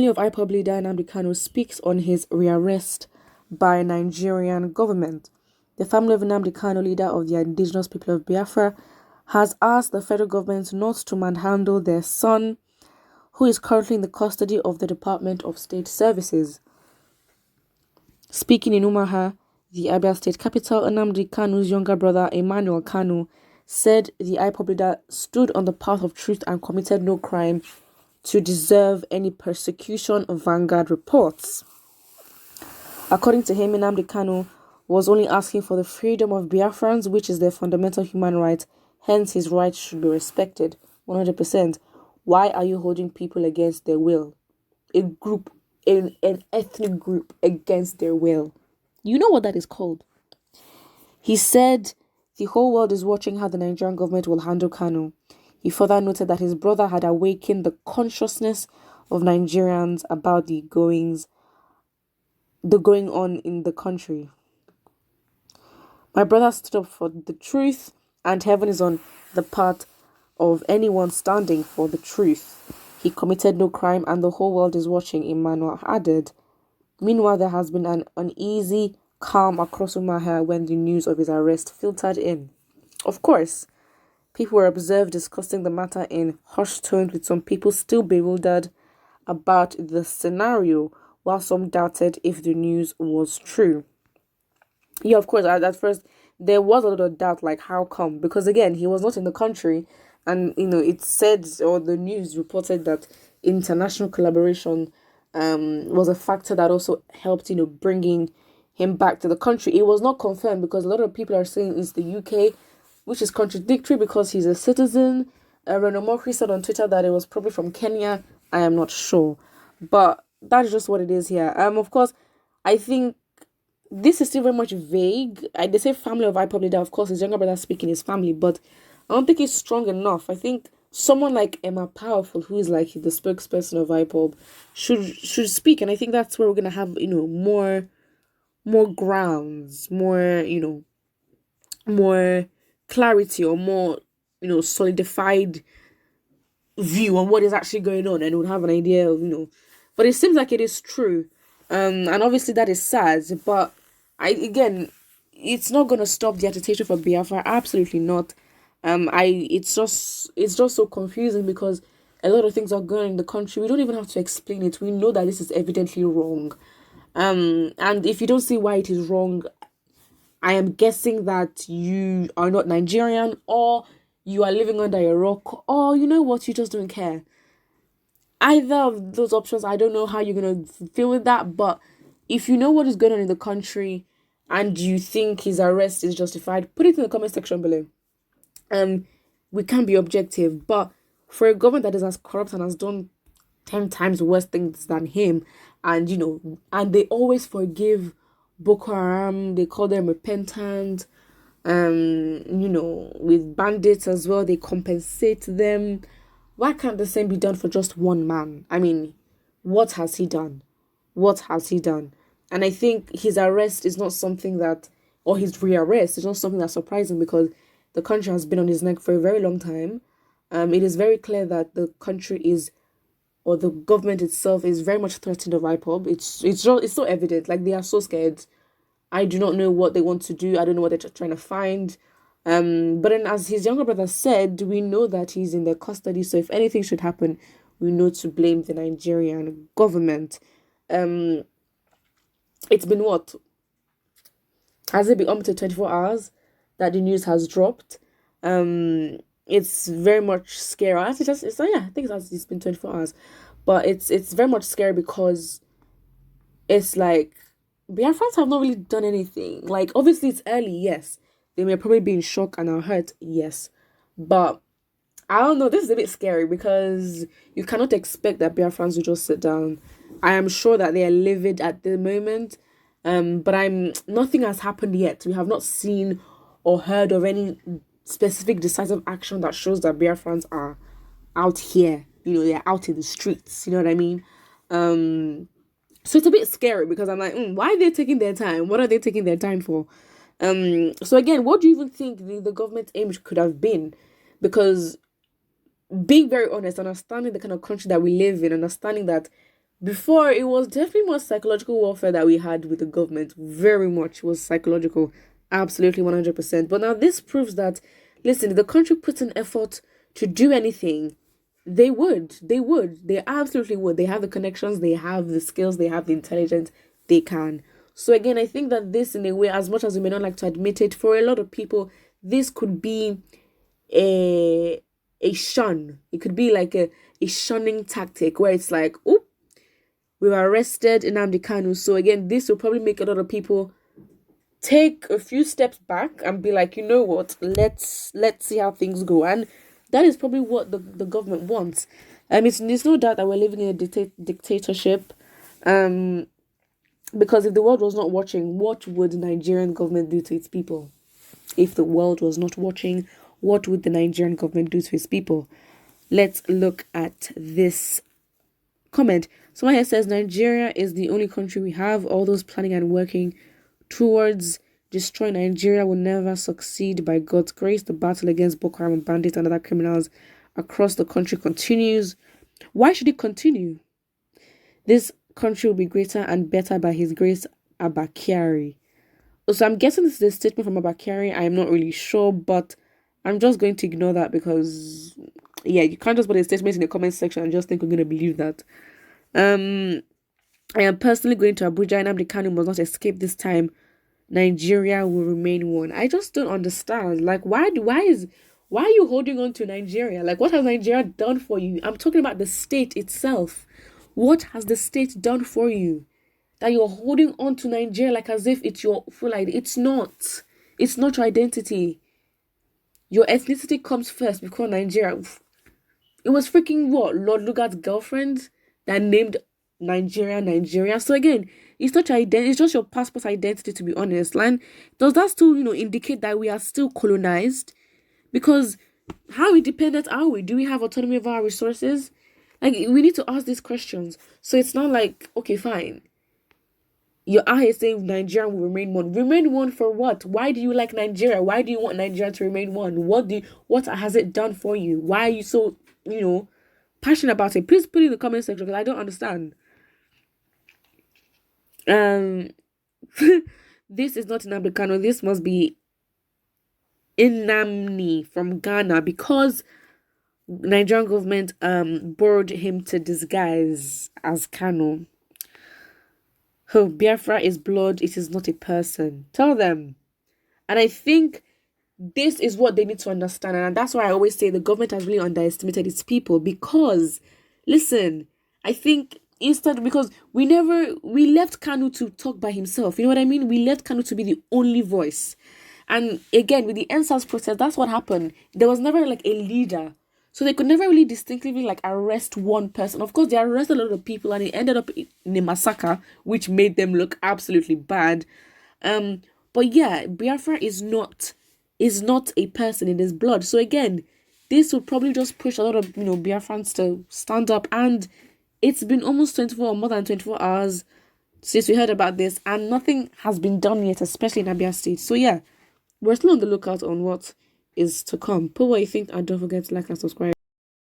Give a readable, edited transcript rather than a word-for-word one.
family of IPOB leader Nnamdi Kanu speaks on his rearrest by Nigerian government. The family of Nnamdi Kanu, leader of the indigenous people of Biafra, has asked the federal government not to manhandle their son, who is currently in the custody of the Department of State Services. Speaking in Umuahia, the Abia state capital, Nnamdi Kanu's younger brother, Emmanuel Kanu, said the IPOB leader stood on the path of truth and committed no crime to deserve any persecution, Vanguard reports. According to him, Nnamdi Kanu was only asking for the freedom of Biafrans, which is their fundamental human right, hence his rights should be respected 100%. Why are you holding people against their will? An ethnic group against their will. You know what that is called. He said the whole world is watching how the Nigerian government will handle Kanu. He further noted that his brother had awakened the consciousness of Nigerians about the going on in the country. My brother stood up for the truth, and heaven is on the part of anyone standing for the truth. He committed no crime, and the whole world is watching, Emmanuel added. Meanwhile, there has been an uneasy calm across Umuahia when the news of his arrest filtered in. Of course, people were observed discussing the matter in hushed tones, with some people still bewildered about the scenario, while some doubted if the news was true. Yeah, of course, at first, there was a lot of doubt, like, how come? Because, again, he was not in the country, and, it said, or the news reported that international collaboration was a factor that also helped, bringing him back to the country. It was not confirmed because a lot of people are saying it's the UK, which is contradictory because he's a citizen. Renaud Mokri said on Twitter that it was probably from Kenya. I am not sure, but that's just what it is here. Of course, I think this is still very much vague. They say family of IPOB leader. Of course, his younger brother speaking his family, but I don't think it's strong enough. I think someone like Emma Powerful, who is like the spokesperson of IPOB, should speak, and I think that's where we're gonna have more grounds, more clarity, or more solidified view on what is actually going on, and we'll have an idea of but it seems like it is true, and obviously that is sad, but it's not going to stop the agitation for Biafra. Absolutely not. It's just so confusing because a lot of things are going on in the country. We don't even have to explain it. We know that this is evidently wrong. And if you don't see why it is wrong, I am guessing that you are not Nigerian, or you are living under a rock, or you know what, you just don't care. Either of those options, I don't know how you're going to feel with that, but if you know what is going on in the country and you think his arrest is justified, put it in the comment section below. We can't be objective, but for a government that is as corrupt and has done 10 times worse things than him, and and they always forgive Boko Haram, they call them repentant, with bandits as well, they compensate them. Why can't the same be done for just one man? I mean, what has he done? And I think his arrest is not something that, or his rearrest is not something that's surprising, because the country has been on his neck for a very long time. It is very clear that the country is, or the government itself is very much threatened of IPOB. It's so evident. Like, they are so scared. I do not know what they want to do. I don't know what they're trying to find. But then, as his younger brother said, we know that he's in their custody. So if anything should happen, we know to blame the Nigerian government. It's been what? Has it been up to 24 hours that the news has dropped? It's very much scary. I think it's been 24 hours, but it's very much scary because it's like Biafrans have not really done anything. Like, obviously it's early, yes. They may probably be in shock and are hurt, yes. But I don't know, this is a bit scary because you cannot expect that Biafrans will just sit down. I am sure that they are livid at the moment, but nothing has happened yet. We have not seen or heard of any specific decisive action that shows that Biafrans are out here. They're out in the streets. You know what I mean? So it's a bit scary because I'm like, why are they taking their time? What are they taking their time for? So again, what do you even think the government's aim could have been? Because being very honest, understanding the kind of country that we live in, understanding that Before, it was definitely more psychological warfare that we had with the government. Very much was psychological. Absolutely 100%. But now this proves that, listen, if the country puts an effort to do anything, they would. They would. They absolutely would. They have the connections, they have the skills, they have the intelligence. They can. So again, I think that this, in a way, as much as we may not like to admit it, for a lot of people, this could be a a shun. It could be like a shunning tactic where it's like, oh, we've arrested Nnamdi Kanu. So again, this will probably make a lot of people take a few steps back and be like, you know what, let's see how things go. And that is probably what the government wants. There's no doubt that we're living in a dictatorship. Because if the world was not watching, what would the Nigerian government do to its people? If the world was not watching, what would the Nigerian government do to its people? Let's look at this comment. Someone here says Nigeria is the only country we have. All those planning and working towards destroying Nigeria will never succeed by God's grace. The battle against Boko Haram bandits and other criminals across the country continues. Why should it continue? This country will be greater and better by his grace. Abakari. So I'm guessing this is a statement from Abakari. I am not really sure, but I'm just going to ignore that because, yeah, you can't just put a statement in the comment section and just think we're going to believe that. I am personally going to Abuja. Nnamdi Kanu must not escape this time. Nigeria will remain one. I just don't understand. Like, why are you holding on to Nigeria? Like, what has Nigeria done for you? I'm talking about the state itself. What has the state done for you that you're holding on to Nigeria like as if it's your full identity? It's not. It's not your identity. Your ethnicity comes first because Nigeria. It was freaking what? Lord Lugard's girlfriend that named Nigeria. So again, it's not your identity. It's just your passport identity, to be honest. And does that still, indicate that we are still colonized? Because how independent are we? Do we have autonomy of our resources? Like, we need to ask these questions. So it's not like, okay, fine. Your eye is saying Nigeria will remain one. Remain one for what? Why do you like Nigeria? Why do you want Nigeria to remain one? What has it done for you? Why are you so, passionate about it? Please put it in the comment section because I don't understand. This is not Nnamdi Kanu. This must be Nnamdi from Ghana because Nigerian government borrowed him to disguise as Kanu. Oh, Biafra is blood. It is not a person. Tell them. And I think this is what they need to understand. And that's why I always say the government has really underestimated its people. Because, listen, I think because we left Kanu to talk by himself. You know what I mean? We left Kanu to be the only voice. And again, with the NSAS protest, that's what happened. There was never like a leader. So they could never really distinctively like arrest one person. Of course, they arrested a lot of people and it ended up in a massacre, which made them look absolutely bad. But yeah, Biafra is not a person, in his blood. So again, this will probably just push a lot of Biafrans to stand up. And it's been almost more than 24 hours since we heard about this, and nothing has been done yet, especially in Abia State. So yeah, we're still on the lookout on what is to come. Put what you think and don't forget to like and subscribe.